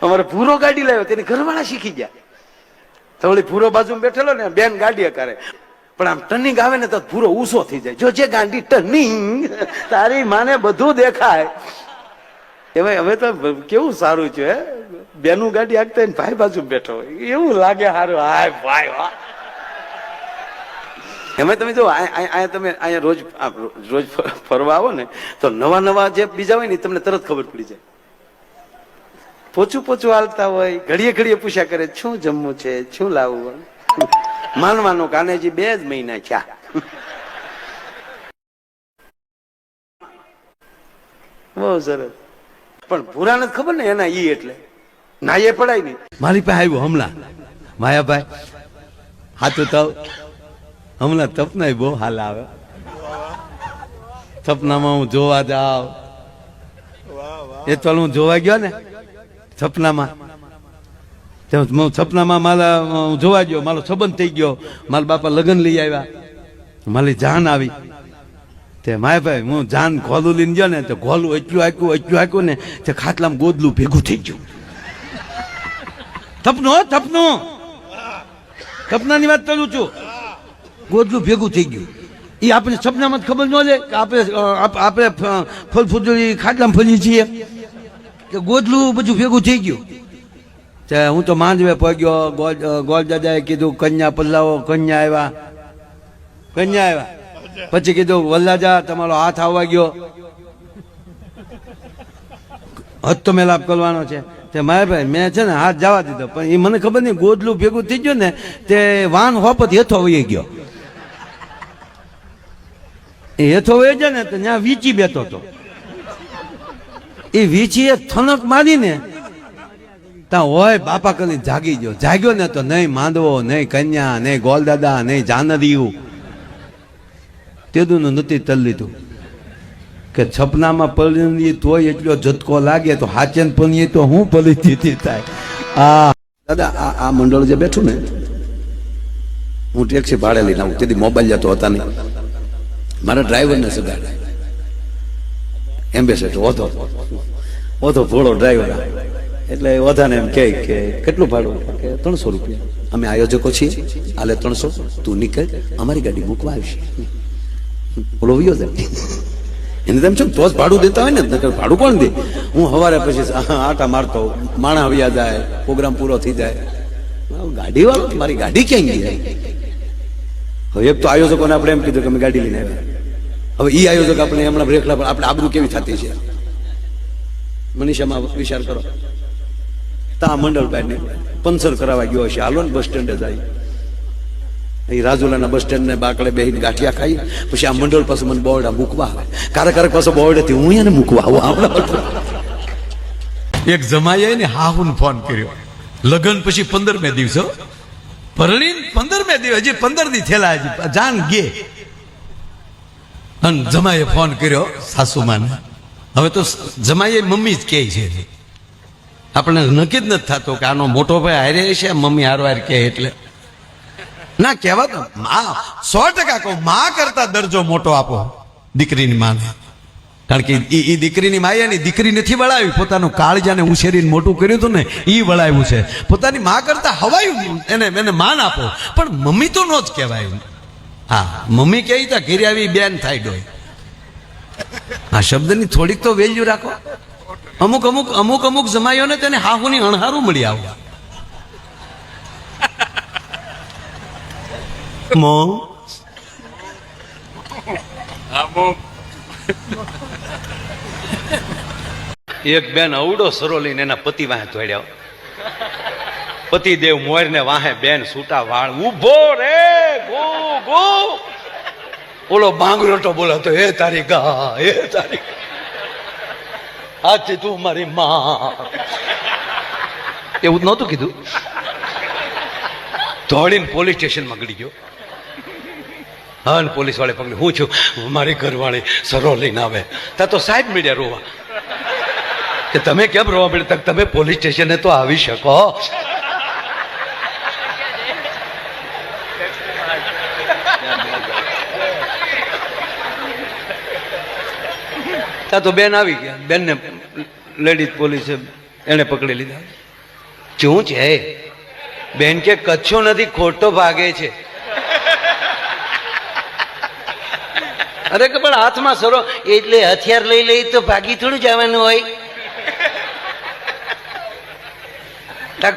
અમારે પૂરો ગાડી લાવ્યો, તેની ઘરવાળા શીખી ગયા. તો ઓલી પૂરો બાજુ બેઠેલો ને, બેન ગાડી કરે, પણ આમ ટર્નિંગ આવે ને તો પૂરો ઊંચો થઈ જાય. જો જે ગાંડી ટર્નિંગ, તારી માને બધું દેખાય. હવે તો કેવું સારું છે, બેનું ગાડી આગતા હોય ને ભાઈ બાજુ બેઠો હોય, એવું લાગે સારું. હાય ભાઈ વાહ. એમાં તમે જો અહીંયા તમે અહીંયા રોજ ફરવા આવો ને તો નવા નવા જે બીજા હોય ને તમને તરત ખબર પડી જાય. પોચું હાલતા હોય, ઘડીએ ઘડીએ પૂછ્યા કરે શું જમવું છે, શું લાવવું. માનવાનું કાનેજી 2 જ મહિના થયા. બહુ સરસ. પણ પૂરા નથી ખબર ને એના ઈ એટલે ના એ પડાય નહીં. મારી પાસે આવ્યું હમણાં માયાભાઈ, હાથું તો હમણાં તપના બહુ હાલ આવે. સપનામાં હું જોવા જાવ, એ તો હું જોવા ગયો ને સપનામાં, સપનામાં મારા જોવા ગયો, મારો સંબંધ થઈ ગયો, મારા બાપા લગ્ન લઈ આવ્યા, મારી જાન આવી. તે માયાભાઈ હું જાન ઘોલું લઈને ગયો ને તો ઘોલું એટલું આક્યું ને તે ખાટલામાં ગોદલું ભેગું થઈ ગયું. સપનાની વાત કરું છું. ગોદલું ભેગું થઈ ગયું. એ આપણે સપનામાં ખબર ન લે કે આપણે ફળ ફૂદડી ખાટલામાં ફરીએ છીએ કે ગોદલું બધું ભેગું થઈ ગયું. હું તો માંડવે પગ્યો, ગોળ દાદાએ કીધું કન્યા પલ્લાવો, કન્યા આવ્યા. પછી કીધું વલ્લાજા તમારો હાથ આવવા ગયો, હદ તો મેલાપ કરવાનો છે. તે માયાભાઈ મેં છે ને હાથ જવા દીધો, પણ એ મને ખબર નહીં ગોદલું ભેગું થઈ ગયું ને તે વાન હોપત હેથો વહી ગયો. એ હેથો વહી જાય ને તો ત્યાં વીચી બેઠો હતો. એ વીચીએ થનક મારીને ત્યાં હોય બાપા કરી જાગ્યો ને તો નહીં માંડવો, નહીં કન્યા, નહીં ગોલદાદા, નહીં જાનરિયું. તેદું નથી તલ લીધું કે સપનામાં પલળી તોય એટલો ઝટકો લાગે તો હાચન પલળી તો હું પલિસ્થિતિ થાય. દાદા આ મંડળ જે બેઠું ને, હું ટેક્સી ભાડે લઈને આવું, તેથી મોબાઈલ જતો હતા નહીં. મારા ડ્રાઈવરને સગાડે એમ્બેસેડર ઓધો ભોળો ડ્રાઈવર. એટલે ઓધાને એમ કે કેટલું ભાડું? કે 300 રૂપિયા. અમે આયોજકો છીએ, આલે 300, તું નીકળ, અમારી ગાડી મૂકવા આવશે. બોલો વિયો જાય એને તેમ શું તો જ ભાડું દેતા હોય ને, ભાડું કોણ દે? હું સવારે પછી આટા મારતો, માણા આવ્યા જાય, પ્રોગ્રામ પૂરો થઈ જાય. ગાડી વાળો મારી ગાડી ક્યાં ગઈ જાય? હવે એક તો આયોજકોને આપણે એમ કીધું કે અમે ગાડી લઈને આવ્યા. હવે ઈ આયોજક આપણે હમણાં બ્રેકલા પર આપણે આબરૂ કેવી થતી છે મનીષામાં વિચાર કરો. તા મંડળ ભાઈ ને પંચર કરાવવા ગયો હશે, હાલો ને બસ સ્ટેન્ડે જાય. એ રાજુલાના બસ સ્ટેન્ડ ને બાકડે બેહીને ગાંઠિયા ખાઈ પછી આ મંડળ પાસે મને બોરડા મૂકવા આવે. કારક પાછો બોરડેથી હું એને મૂકવા આવું. એક જમાઈએ ને હાહુન ફોન કર્યો લગ્ન પછી 15મે દિવસે, પરણીને 15મે દિવસ, હજી 15 દી થયેલા, હજી જાન ગે. અને જમાઈએ ફોન કર્યો સાસુમાને. હવે તો જમાઈએ મમ્મી જ કહે છે, આપણે નક્કી જ નથી થતો કે આનો મોટો ભાઈ હારે છે, મમ્મી હારવાર કહે એટલે ના કહેવા તો 100% કહું, માં કરતા દરજો મોટો આપો દીકરીની માને. કારણ કે એ દીકરીની માએ ની દીકરી નથી વળાવી, પોતાનું કાળજાને ઉછેરીને મોટું કર્યું હતું ને એ વળાવ્યું છે. પોતાની માં કરતા હવાયું એને માન આપો, પણ મમ્મી તો નો જ કહેવાય. હા, મમ્મી કહે તો ઘેરે આવી બેન થાય ડોય. આ શબ્દની થોડીક તો વેલ્યુ રાખો. અમુક જમાઈઓને તેને હાહુની અણહારું મળી આવું. એક બેન અવડો સરો લઈને એના પતિ વાહે દોડ્યા. પતિદેવ મોર ને વાહે, બેન છૂટા વાળ, ઉભો રે ગો ગો. ઓલો બાંગરોટો બોલાતો, હે તારી ગા, હે તારી આજથી તું મારી માં. એવું નહોતું કીધું. દોડીને પોલીસ સ્ટેશનમાં ગળી ગયો. હા, પોલીસ વાળે પકડી, હું છું, મારી ઘરવાળી સરો લઈને આવે. ત્યાં તો સાહેબ મીડિયા રોવા કે તમે કેમ રોવા મળ્યા? તમે પોલીસ સ્ટેશને તો આવી શકો. ત્યાં તો બેન આવી ગયા. બેનને લેડીઝ પોલીસે એને પકડી લીધા. શું છે બેન કે કચ્છું નથી, ખોટો ભાગે છે. અરે કે પણ હાથમાં સરો એટલે હથિયાર લઈ લઈ તો ભાગી થોડું જવાનું હોય.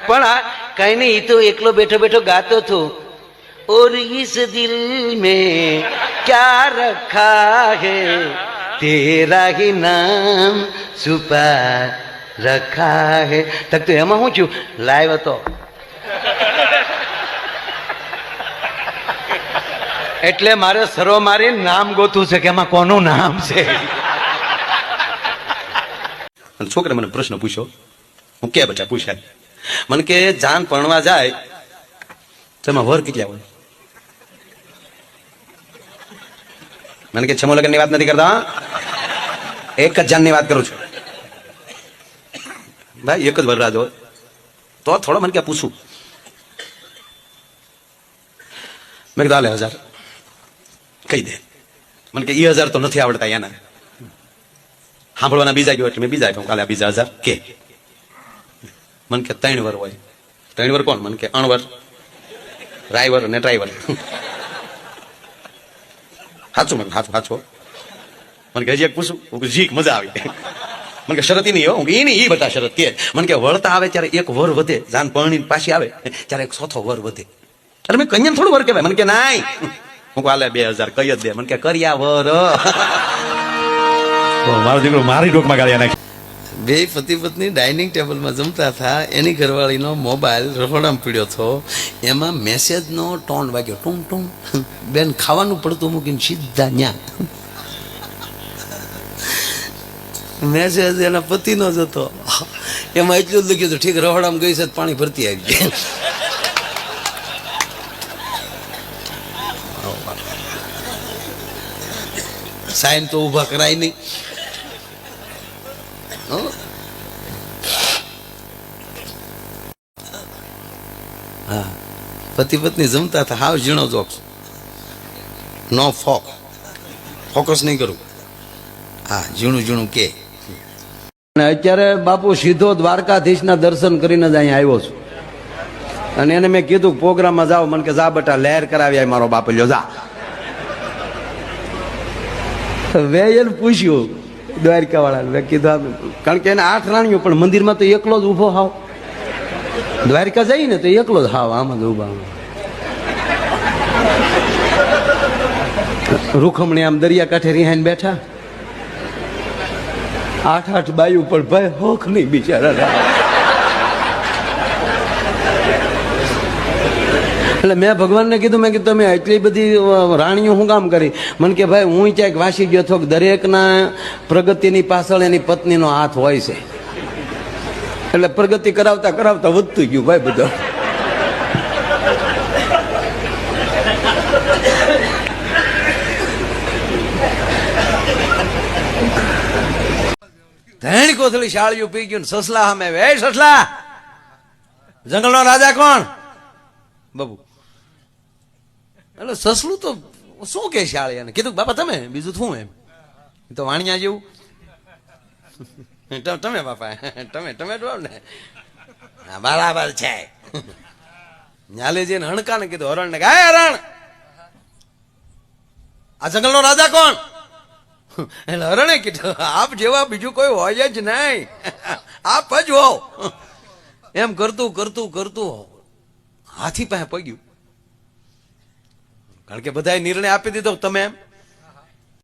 પણ આ કઈ નહીં, ઈ તો એકલો બેઠો બેઠો ગાતો હતો. और इस दिल में क्या रखा है तेरा ही नाम छुपा रखा है. તક તો એમાં શું છું, લાઈવ હતો એટલે મારે સરો મારી નામ ગોતું છે કે એમાં કોનું નામ છે. છોકરા મને પ્રશ્ન પૂછ્યો, હું કે બેટા પૂછાય, મને કે જાન પરણવા જાય તેમાં વર કેટલા હોય? મને કે છમો લગ્ન ની વાત નથી કરતા, એક જ જાન ની વાત કરું છું. ભાઈ એક જ વરરાજ હોય તો થોડો મને કે પૂછું. મેં કીધું હાલે 1000 કહી દે. મને કે 1000 તો નથી આવડતા એના, સાંભળવાના બીજા ગયો એટલે મેં બીજા આપ્યા. કાલે બીજા 1000 કે. મને કે 3 વર હોય. 3 વર કોણ? મને કે અણવર, રાયવર અને ડ્રાઈવર. સાચું? મને સાચું. મને કે હજી એક પૂછું? જીક મજા આવી. મને કે શરત નહીં હો, એ નહીં, એ બતા શરત કે. મને કે વળતા આવે ત્યારે એક વર વધે, જાન પરણી પાછી આવે ત્યારે એક ચોથો વર વધે. એટલે મેં કન્યા થોડું વર કહેવાય. મને કે નાઈ, હું હાલે 2000 કઈ જ દે. મને કે કર્યા વર. મારો દીકરો મારી ડોકમાં ગાળ્યા નાખી. બે પતિ પત્ની ડાઇનિંગ ટેબલમાં જમતા હતા, એની ઘરવાળીનો મોબાઈલ રસોડામાં પીડ્યો હતો. એમાં મેસેજનો ટોન વાગ્યો, ટુંગ ટુંગ. બેન ખાવાનું પડતું મૂકીને સીધા ન્યા. મેસેજ એના પતિનો જ હતો. એમાં એટલું જ લખ્યું હતું, ઠીક રસોડામાં ગઈ છે પાણી ભરતી આવી. સાઈન તો ઊભા કરાય નહીં. હા, પતિ પત્ની જમતા હતા, હાવ ઝીણો જોક્સ, નો ફોકસ નહીં કરું. હા, ઝીણું ઝીણું કે. અત્યારે બાપુ સીધો દ્વારકાધીશના દર્શન કરીને જ અહીંયા આવ્યો છું. અને એને મેં કીધું પ્રોગ્રામમાં જાઓ. મને કે જા બટા, લહેર કરાવી મારો બાપ લ્યો જા. મેં એને પૂછ્યું દ્વારકા વાળા, મેં કીધું કારણ કે એને 8 રાણીઓ, પણ મંદિરમાં તો એકલો જ ઊભો હાવ. દ્વારકા જઈ ને તો એકલો જ હાવ આમાં જ ઊભા. રૂખમણી આમ દરિયા કાંઠે રિહાઈને બેઠા. 8 બાયું, પણ ભાઈ હોખ નહીં બિચારા. એટલે મેં ભગવાનને કીધું, મેં કીધું તમે એટલી બધી રાણીઓ શું કામ કરી? મને કે ભાઈ હું ક્યાંક વાંચી ગયો હતો, દરેકના પ્રગતિની પાછળ એની પત્નીનો હાથ હોય છે. એટલે પ્રગતિ કરાવતા કરાવતા વધતું ગયું ભાઈ બધું. ધેણ કોથળી શાળિયું પી ગયું. સસલા સામે, એ સસલા, જંગલનો રાજા કોણ? બાબુ. એટલે સસલું તો શું કે શાળિયાને કીધું, બાપા તમે, બીજું શું એમ, તો વાણિયા જેવું. તમે બાપા, તમે ડો ને. બરાબર છે. ન્યાલે જઈને હણકાને કીધું, હરણ ને, ગાય હરણ, આ જંગલનો રાજા કોણ? એટલે હરણે કીધું, આપ જેવા બીજું કોઈ હોય જ નહીં, આપ જ હો. એમ કરતું કરતું કરતું હાથી પાસે પગ્યું. કારણ કે બધાએ નિર્ણય આપી દીધો, તમે એમ.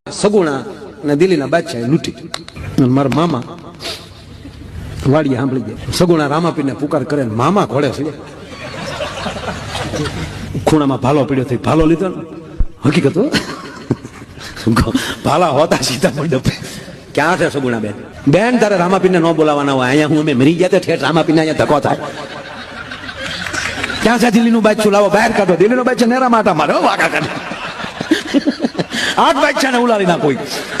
સગુણા અને દિલ્હીના બાદશાહ લૂંટી. મારા મામા વાડીએ સાંભળી ગયા. સગુણા રામાપીરને પુકાર કરે, મામા ઘોડે છે. ખૂણામાં ભાલો પડ્યો થઈ, ભાલો લીધો ને. હકીકત ભાલા હોતા સીધા મંડપ. ક્યાં છે સગુણા બેન? બેન તારે રામાપીરને ન બોલાવાના હોય. અહીંયા હું અમે મરી ગયા ઠેઠ રામાપીરને અહીંયા ધક્કો થાય. ક્યાં છે દિલ્હીનું બાદશાહ? લાવો બહાર કાઢો. દિલ્હીનો બાદશાહ નેરા માટા મારે વાગા કાઢે. 8 બાદશાહને ઉલાડી નાખો.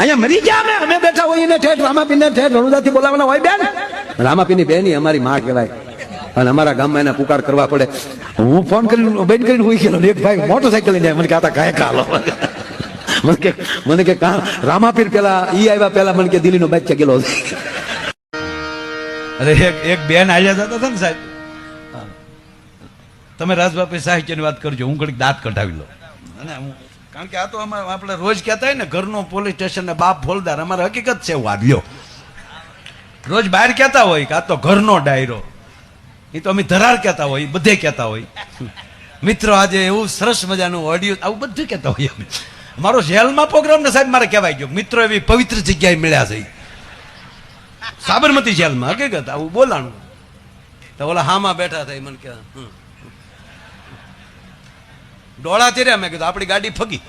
અહીંયા મરી ગયા અમે બેઠા હોઈએ ને ઠેઠ રામાપીરને ઠેઠ રણુદાથી બોલાવાના હોય. બેન રામાપીરની બેન અમારી માં કહેવાય. અને અમારા ગામમાં એને પુકાર કરવા પડે. હું ફોન કરીને બેન કરીને હોઈ ગયેલો. એક ભાઈ મોટરસાઇકલ લઈને મને કહેતા કાંઈ કાલો. મને કે રામાપીર પેલા ઈ આવ્યા પેલા મને કે દિલ્હીનો બાદશાહ ગયેલો. અરે એક બેન આવ્યા જતા હતા ને સાહેબ, તમે રાજબાપી સાહિત્યની વાત કરજો, હું ઘડીક દાંત કઢાવી લો. અને કારણ કે આ તો આપણે રોજ કહેતા હોય ને, ઘરનો પોલીસ સ્ટેશન ને બાપ ફોલદાર, અમારે હકીકત છે એવું આવ્યો. રોજ બહાર કહેતા હોય કે આ તો ઘરનો ડાયરો, એ તો અમે ધરાર કહેતા હોય, બધે કહેતા હોય. મિત્રો આજે એવું સરસ મજાનું ઓડિયો, આવું બધું કહેતા હોય અમે. મારો જેલમાં પ્રોગ્રામ ને સાહેબ મારે કહેવાય ગયો, મિત્રો એવી પવિત્ર જગ્યાએ મળ્યા છે સાબરમતી જેલમાં, હકીકત આવું બોલાણું. તો ઓલા હામાં બેઠા થાય, મને કે ડોળા તેર્યા, મેં કીધું આપણી ગાડી ફગી.